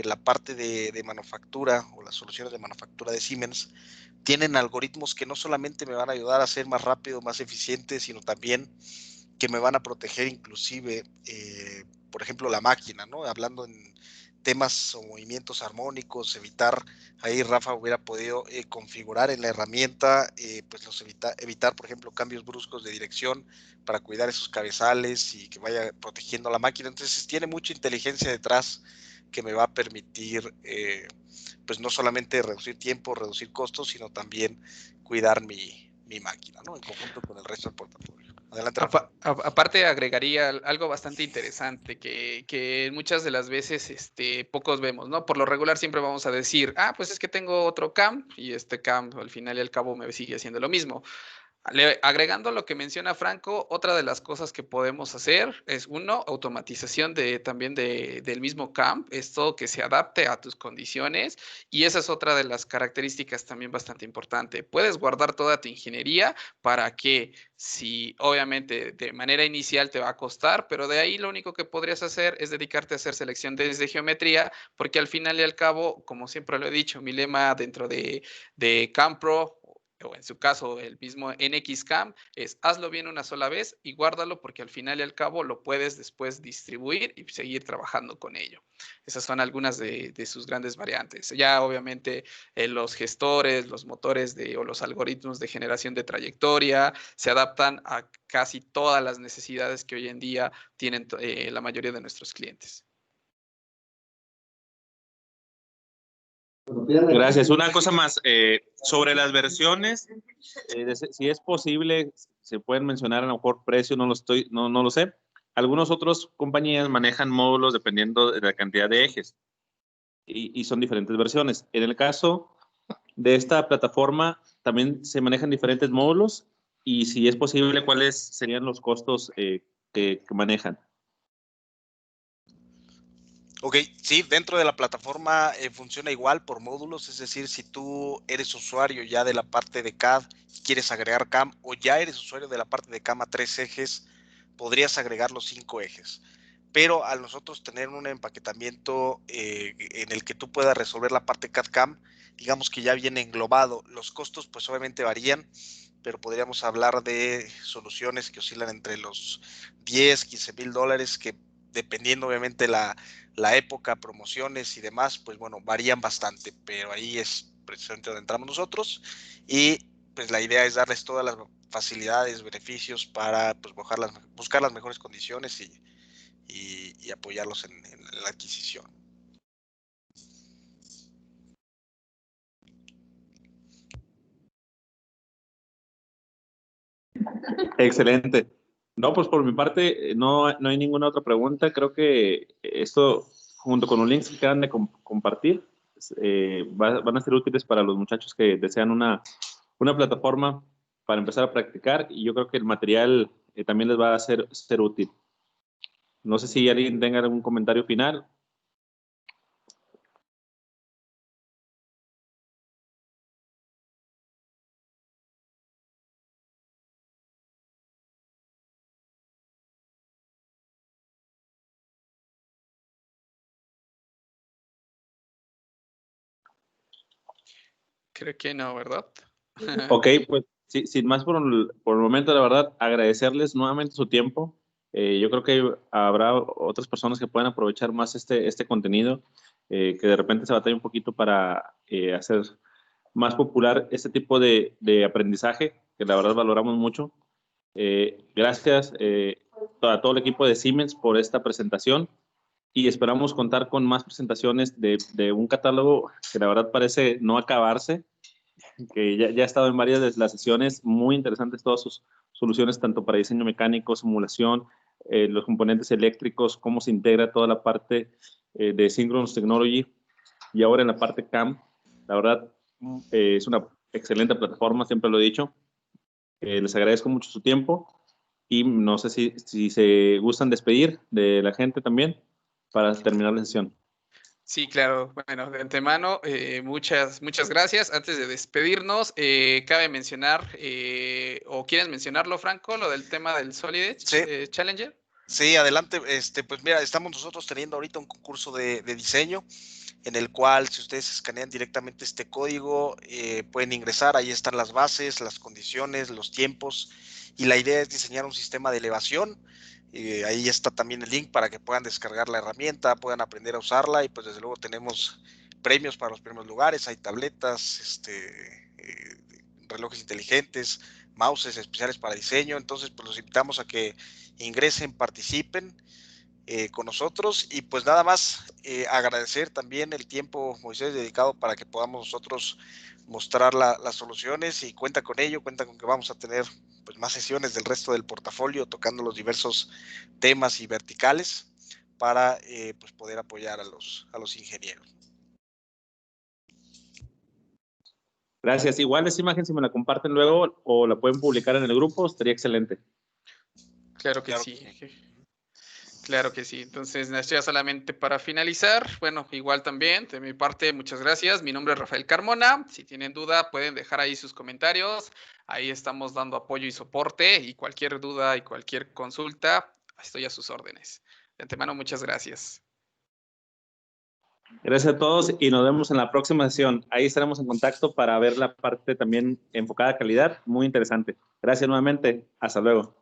la parte de manufactura o las soluciones de manufactura de Siemens. Tienen algoritmos que no solamente me van a ayudar a ser más rápido, más eficiente, sino también que me van a proteger inclusive, por ejemplo, la máquina, ¿no? Hablando en temas o movimientos armónicos, evitar, ahí Rafa hubiera podido configurar en la herramienta, pues evitar, por ejemplo, cambios bruscos de dirección para cuidar esos cabezales y que vaya protegiendo la máquina. Entonces tiene mucha inteligencia detrás que me va a permitir, pues no solamente reducir tiempo, reducir costos, sino también cuidar mi máquina, ¿no? En conjunto con el resto del portafolio. Adelante, Rafa. Aparte, agregaría algo bastante interesante que muchas de las veces pocos vemos, ¿no? Por lo regular siempre vamos a decir, pues es que tengo otro CAM y este CAM al final y al cabo me sigue haciendo lo mismo. Agregando lo que menciona Franco, otra de las cosas que podemos hacer es, uno, automatización también del mismo CAM, esto que se adapte a tus condiciones, y esa es otra de las características también bastante importante. Puedes guardar toda tu ingeniería para que, si obviamente de manera inicial te va a costar, pero de ahí lo único que podrías hacer es dedicarte a hacer selección desde geometría, porque al final y al cabo, como siempre lo he dicho, mi lema dentro de CAMPRO, o en su caso el mismo NXCAM, es hazlo bien una sola vez y guárdalo, porque al final y al cabo lo puedes después distribuir y seguir trabajando con ello. Esas son algunas de sus grandes variantes. Ya obviamente los gestores, los motores o los algoritmos de generación de trayectoria se adaptan a casi todas las necesidades que hoy en día tienen la mayoría de nuestros clientes. Gracias. Una cosa más, sobre las versiones, si es posible, se pueden mencionar a lo mejor precio, no lo sé. Algunas otras compañías manejan módulos dependiendo de la cantidad de ejes y son diferentes versiones. En el caso de esta plataforma, también se manejan diferentes módulos y si es posible, ¿cuáles serían los costos que manejan? Ok, sí, dentro de la plataforma funciona igual por módulos, es decir, si tú eres usuario ya de la parte de CAD y quieres agregar CAM, o ya eres usuario de la parte de CAM a 3 ejes, podrías agregar los 5 ejes. Pero al nosotros tener un empaquetamiento en el que tú puedas resolver la parte CAD-CAM, digamos que ya viene englobado. Los costos pues obviamente varían, pero podríamos hablar de soluciones que oscilan entre los 10, 15 mil dólares, que dependiendo obviamente la época, promociones y demás, pues bueno, varían bastante, pero ahí es precisamente donde entramos nosotros, y pues la idea es darles todas las facilidades, beneficios para pues buscar las mejores condiciones y apoyarlos en la adquisición. Excelente. No, pues por mi parte no hay ninguna otra pregunta. Creo que esto junto con los links que quedan de compartir, van a ser útiles para los muchachos que desean una plataforma para empezar a practicar, y yo creo que el material también les va a ser útil. No sé si alguien tenga algún comentario final. Creo que no, ¿verdad? Ok, pues sí, sin más por el momento, la verdad, agradecerles nuevamente su tiempo. Yo creo que habrá otras personas que puedan aprovechar más este contenido, que de repente se batalla un poquito para hacer más popular este tipo de aprendizaje, que la verdad valoramos mucho. Gracias a todo el equipo de Siemens por esta presentación, y esperamos contar con más presentaciones de un catálogo que la verdad parece no acabarse, que ya ha estado en varias de las sesiones, muy interesantes todas sus soluciones, tanto para diseño mecánico, simulación, los componentes eléctricos, cómo se integra toda la parte de Synchronous Technology, y ahora en la parte CAM. La verdad, es una excelente plataforma, siempre lo he dicho. Les agradezco mucho su tiempo, y no sé si se gustan despedir de la gente también para terminar la sesión. Sí, claro. Bueno, de antemano, muchas gracias. Antes de despedirnos, cabe mencionar, o quieres mencionarlo, Franco, lo del tema del Solid Edge Sí. Challenger. Sí, adelante. Pues mira, estamos nosotros teniendo ahorita un concurso de diseño en el cual, si ustedes escanean directamente este código, pueden ingresar. Ahí están las bases, las condiciones, los tiempos, y la idea es diseñar un sistema de elevación. Ahí está también el link para que puedan descargar la herramienta, puedan aprender a usarla, y pues desde luego tenemos premios para los primeros lugares. Hay tabletas, relojes inteligentes, mouses especiales para diseño. Entonces, pues los invitamos a que ingresen, participen con nosotros, y pues nada más agradecer también el tiempo, Moisés, dedicado para que podamos nosotros mostrar las soluciones, y cuenta con ello, cuenta con que vamos a tener pues más sesiones del resto del portafolio tocando los diversos temas y verticales para pues poder apoyar a los ingenieros. Gracias. Igual esa imagen, si me la comparten luego o la pueden publicar en el grupo, estaría excelente. Claro que sí. Claro que sí. Entonces, ya solamente para finalizar, bueno, igual también de mi parte, muchas gracias. Mi nombre es Rafael Carmona. Si tienen duda, pueden dejar ahí sus comentarios. Ahí estamos dando apoyo y soporte, y cualquier duda y cualquier consulta, estoy a sus órdenes. De antemano, muchas gracias. Gracias a todos, y nos vemos en la próxima sesión. Ahí estaremos en contacto para ver la parte también enfocada a calidad, muy interesante. Gracias nuevamente. Hasta luego.